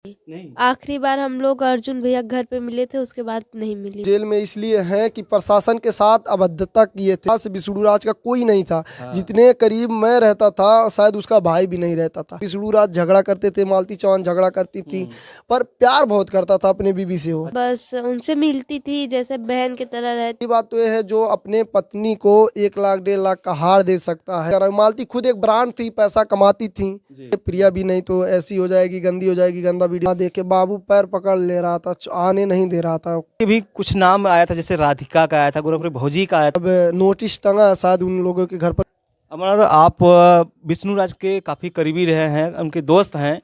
नहीं। आखिरी बार हम लोग अर्जुन भैया घर पे मिले थे, उसके बाद नहीं मिली। जेल में इसलिए हैं कि प्रशासन के साथ अभद्रता किए थे। विष्णु राज का कोई नहीं था। हाँ। जितने करीब मैं रहता था शायद उसका भाई भी नहीं रहता था। विष्णु राज झगड़ा करते थे, मालती चौहान झगड़ा करती थी, पर प्यार बहुत करता था अपने बीबी से। वो बस उनसे मिलती थी, जैसे बहन की तरह रहती। बात तो यह है जो अपने पत्नी को 1 लाख 1.5 लाख का हार दे सकता है। मालती खुद एक ब्रांड थी, पैसा कमाती थी। प्रिया भी नहीं तो ऐसी हो जाएगी, गंदी हो जाएगी, गंदा वीडियो देख के बाबू पैर पकड़ ले रहा था, आने नहीं दे रहा था। ये भी कुछ नाम आया था, जैसे राधिका का आया था, गोरखपुरी भौजी का आया था। अब नोटिस टंगा है शायद उन लोगों के घर पर। अमर, आप विष्णु राज के काफ़ी करीबी रहे हैं, उनके दोस्त हैं।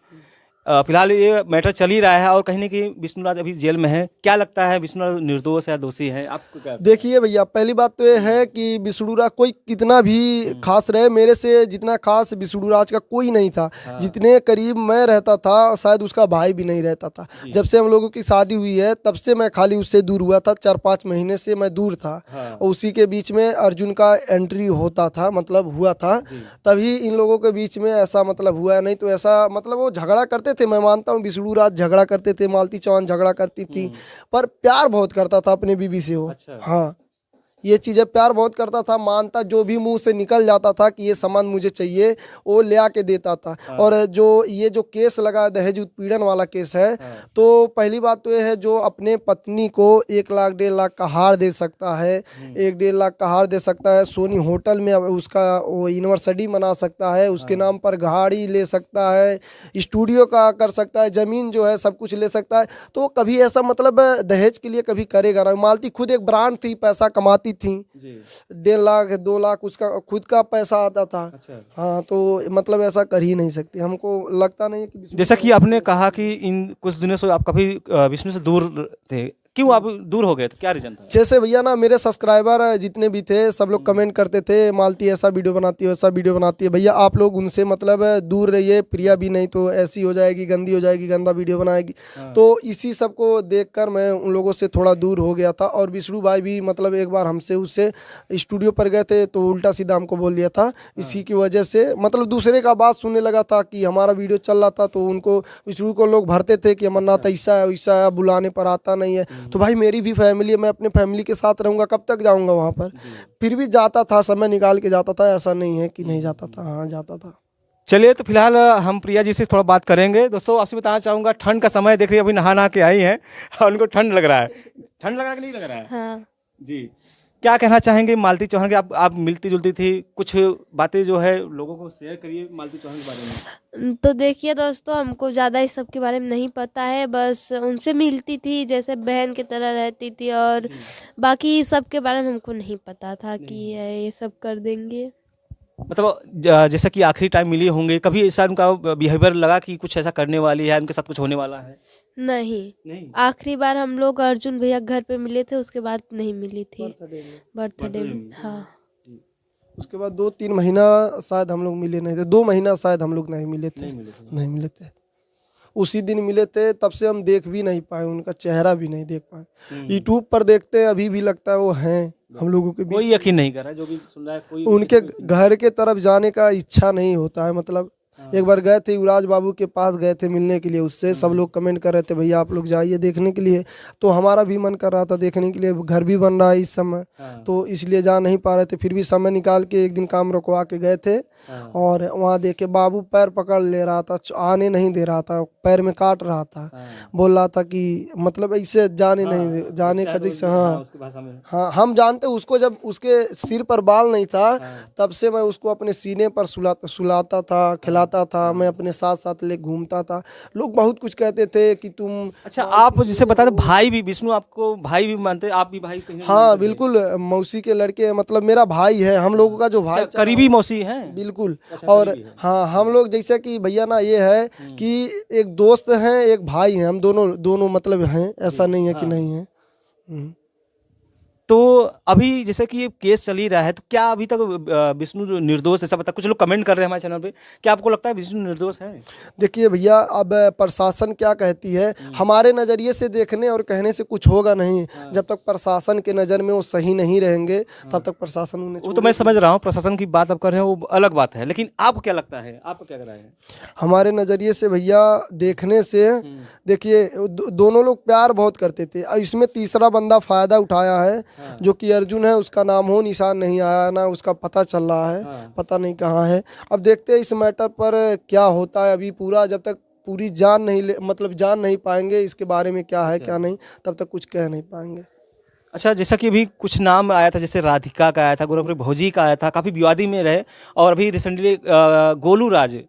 फिलहाल ये मैटर चल ही रहा है और कहीं ना कहीं विष्णु राज अभी जेल में है। क्या लगता है, विष्णु राज निर्दोष या दोषी है? आपको क्या? देखिए भैया, पहली बात तो ये है कि विष्णु राज कोई कितना भी खास रहे, मेरे से जितना खास विष्णु राज का कोई नहीं था। हाँ। जितने करीब मैं रहता था शायद उसका भाई भी नहीं रहता था। जब से हम लोगों की शादी हुई है तब से मैं खाली उससे दूर हुआ था। 4-5 महीने से मैं दूर था। हाँ। और उसी के बीच में अर्जुन का एंट्री होता था, मतलब हुआ था, तभी इन लोगों के बीच में ऐसा मतलब हुआ। नहीं तो ऐसा मतलब वो झगड़ा करते थे, मैं मानता हूँ विष्णु राज झगड़ा करते थे, मालती चौहान झगड़ा करती थी, पर प्यार बहुत करता था अपने बीबी से वो। अच्छा। हाँ, ये चीज़ें प्यार बहुत करता था, मानता, जो भी मुंह से निकल जाता था कि ये सामान मुझे चाहिए वो ले आके देता था। हाँ। और जो केस लगा दहेज उत्पीड़न वाला केस है, हाँ। तो पहली बात तो ये है जो अपने पत्नी को 1 लाख 1.5 लाख का हार दे सकता है, 1-1.5 लाख का हार दे सकता है, सोनी होटल में उसका वो यूनिवर्सिटी बना सकता है, उसके नाम पर गाड़ी ले सकता है, स्टूडियो का कर सकता है, ज़मीन जो है सब कुछ ले सकता है, तो कभी ऐसा मतलब दहेज के लिए कभी करेगा ना। मालती खुद एक ब्रांड थी, पैसा कमाती थी, 1.5 लाख 2 लाख उसका खुद का पैसा आता था। अच्छा। हाँ, तो मतलब ऐसा कर ही नहीं सकती, हमको लगता नहीं है कि जैसा कि आपने कहा कि इन कुछ दिनों से आप काफी विष्णु से दूर थे, क्यों आप दूर हो गए थे? क्या रीजन था? जैसे भैया ना, मेरे सब्सक्राइबर जितने भी थे सब लोग कमेंट करते थे, मालती ऐसा वीडियो बनाती है, वैसा वीडियो बनाती है। भैया आप लोग उनसे मतलब दूर रहिए, प्रिया भी नहीं तो ऐसी हो जाएगी, गंदी हो जाएगी, गंदा वीडियो बनाएगी। तो इसी सब को देखकर मैं उन लोगों से थोड़ा दूर हो गया था। और विष्णु भाई भी मतलब एक बार हमसे उससे स्टूडियो पर गए थे तो उल्टा सीधा हमको बोल दिया था। इसी की वजह से मतलब दूसरे का बात सुनने लगा था कि हमारा वीडियो चल रहा था, तो उनको विष्णु को लोग भरते थे कि अमरनाथ ऐसा है वैसा है, बुलाने पर आता नहीं है। तो भाई मेरी भी फैमिली है, मैं अपने फैमिली के साथ रहूँगा, कब तक जाऊँगा वहाँ पर। फिर भी जाता था, समय निकाल के जाता था, ऐसा नहीं है कि नहीं जाता था, हाँ जाता था। चलिए, तो फिलहाल हम प्रिया जी से थोड़ा बात करेंगे। दोस्तों, आपसे बताना चाहूँगा, ठंड का समय देख रही है, अभी नहा के आई हैं और उनको ठंड लग रहा है। ठंड लग रहा है कि नहीं लग रहा है? हाँ। जी, क्या कहना चाहेंगे मालती चौहान के? आप मिलती जुलती थी, कुछ बातें जो है लोगों को शेयर करिए मालती चौहान के बारे में। तो देखिए दोस्तों, हमको ज़्यादा इस सब के बारे में नहीं पता है, बस उनसे मिलती थी, जैसे बहन की तरह रहती थी, और बाकी सब के बारे में हमको नहीं पता था कि ये सब कर देंगे। मतलब जैसा कि आखिरी टाइम मिली होंगे, कभी ऐसा उनका बिहेवियर लगा कि कुछ ऐसा करने वाली है, उनके साथ कुछ होने वाला है? नहीं। आखिरी बार हम लोग अर्जुन भैया घर पे मिले थे, उसके बाद नहीं मिली थी। बर्थडे में। हाँ। उसके बाद 2-3 महीना शायद हम लोग मिले नहीं थे, 2 महीना शायद हम लोग नहीं मिले थे, नहीं मिले थे। उसी दिन मिले थे, तब से हम देख भी नहीं पाए, उनका चेहरा भी नहीं देख पाए। यूट्यूब पर देखते हैं, अभी भी लगता है वो हैं हम लोगों के बीच। कोई यकीन नहीं कर रहा है, जो भी सुन रहा है कोई उनके घर के तरफ जाने का इच्छा नहीं होता है। मतलब एक बार गए थे, युवराज बाबू के पास गए थे मिलने के लिए, उससे सब लोग कमेंट कर रहे थे भैया आप लोग जाइए देखने के लिए, तो हमारा भी मन कर रहा था देखने के लिए। घर भी बन रहा है इस समय, तो इसलिए जा नहीं पा रहे थे। फिर भी समय निकाल के एक दिन काम रुकवा के गए थे, और वहाँ देखे बाबू पैर पकड़ ले रहा था, आने नहीं दे रहा था, पैर में काट रहा था, बोल रहा था कि मतलब ऐसे जाने नहीं जाने का जैसे। हाँ, हम जानते उसको, जब उसके सिर पर बाल नहीं था तब से मैं उसको अपने सीने पर सुलाता था, खिलाता था, मैं अपने साथ साथ ले घूमता था। लोग बहुत कुछ कहते थे कि तुम। अच्छा, आप जिसे बता दे, भाई भी विष्णु आपको भाई भी मानते, आप भी भाई कहीं? हाँ बिल्कुल, मौसी के लड़के, मतलब मेरा भाई है, हम लोगों का जो भाई करीबी मौसी है। बिल्कुल। और हाँ, हम लोग जैसे कि भैया ना ये है कि एक दोस्त हैं, एक भाई हैं, हम दोनों मतलब हैं, ऐसा नहीं है कि नहीं है। तो अभी जैसे कि ये केस चल ही रहा है, तो क्या अभी तक विष्णु निर्दोष ऐसा पता, कुछ लोग कमेंट कर रहे हैं हमारे चैनल पे, क्या आपको लगता है विष्णु निर्दोष है? देखिए भैया, अब प्रशासन क्या कहती है, हमारे नज़रिए से देखने और कहने से कुछ होगा नहीं। जब तक प्रशासन के नज़र में वो सही नहीं रहेंगे तब तक प्रशासन उन्हें वो तो मैं समझ रहा हूँ, प्रशासन की बात आप कर रहे हैं वो अलग बात है, लेकिन आपको क्या लगता है, आपको क्या राय है? हमारे नज़रिए से भैया देखने से, देखिए दोनों लोग प्यार बहुत करते थे और इसमें तीसरा बंदा फ़ायदा उठाया है, जो कि अर्जुन है। उसका नाम हो निशान नहीं आया, ना उसका पता चल रहा है, पता नहीं कहाँ है। अब देखते हैं इस मैटर पर क्या होता है। अभी पूरा जब तक पूरी जान नहीं मतलब जान नहीं पाएंगे इसके बारे में क्या है क्या नहीं, तब तक कुछ कह नहीं पाएंगे। अच्छा, जैसा कि अभी कुछ नाम आया था, जैसे राधिका का आया था, गौरवप्रीत भौजी का आया था, काफ़ी विवादी में रहे, और अभी रिसेंटली गोलू राज,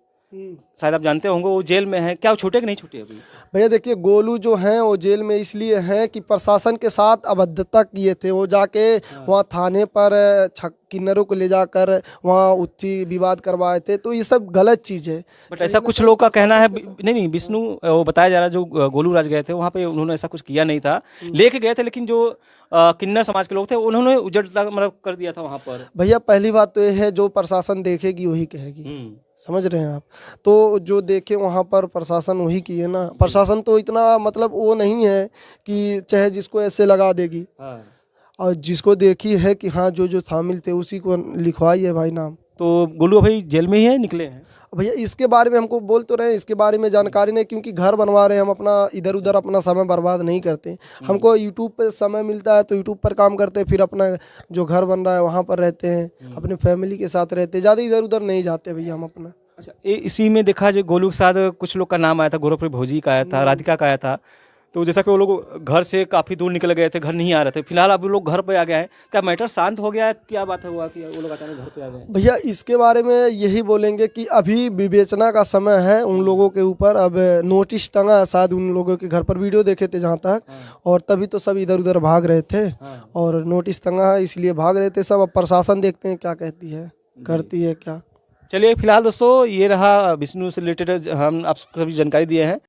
शायद आप जानते होंगे, वो जेल में है। क्या वो छूटे कि नहीं छूटे अभी? भैया देखिए, गोलू जो हैं वो जेल में इसलिए हैं कि प्रशासन के साथ अभद्रता किए थे। वो जाके वहाँ थाने पर किन्नरों को ले जाकर वहाँ उत्थी विवाद करवाए थे, तो ये सब गलत चीज़ है। बट ऐसा कुछ लोग का कहना है, नहीं विष्णु, वो बताया जा रहा है जो गोलू राज गए थे वहाँ पे, उन्होंने ऐसा कुछ किया नहीं था, लेके गए थे, लेकिन जो किन्नर समाज के लोग थे उन्होंने उजड़ मतलब कर दिया था वहाँ पर। भैया पहली बात तो ये है, जो प्रशासन देखेगी वही कहेगी, समझ रहे हैं आप। तो जो देखे वहाँ पर प्रशासन वही की है ना। प्रशासन तो इतना मतलब वो नहीं है कि चाहे जिसको ऐसे लगा देगी, और जिसको देखी है कि हाँ जो शामिल थे उसी को लिखवाई है भाई नाम। तो गोलू भाई जेल में ही है, निकले हैं भैया? इसके बारे में हमको बोल तो रहे हैं, इसके बारे में जानकारी नहीं, क्योंकि घर बनवा रहे हैं हम, अपना इधर उधर अपना समय बर्बाद नहीं करते। हमको यूट्यूब पे समय मिलता है तो यूट्यूब पर काम करते हैं, फिर अपना जो घर बन रहा है वहाँ पर रहते हैं, अपने फैमिली के साथ रहते हैं, ज़्यादा इधर उधर नहीं जाते भैया हम अपना। अच्छा, इसी में देखा जो गोलू के साथ कुछ लोग का नाम आया था, गौरवप्रीत भौजी का आया था, राधिका का आया था, तो जैसा कि वो लोग घर से काफ़ी दूर निकल गए थे, घर नहीं आ रहे थे, फिलहाल अब लोग घर पे आ गए हैं। क्या मैटर शांत हो गया है? क्या बात हुआ कि वो लोग अचानक घर पे आ गए? भैया इसके बारे में यही बोलेंगे कि अभी विवेचना का समय है उन लोगों के ऊपर। अब नोटिस टंगा शायद उन लोगों के घर पर, वीडियो देखे थे जहाँ तक, और तभी तो सब इधर उधर भाग रहे थे, और नोटिस टंगा है इसलिए भाग रहे थे सब। अब प्रशासन देखते हैं क्या कहती है, करती है क्या। चलिए, फिलहाल दोस्तों ये रहा विष्णु से रिलेटेड हम आप सभी जानकारी दिए हैं।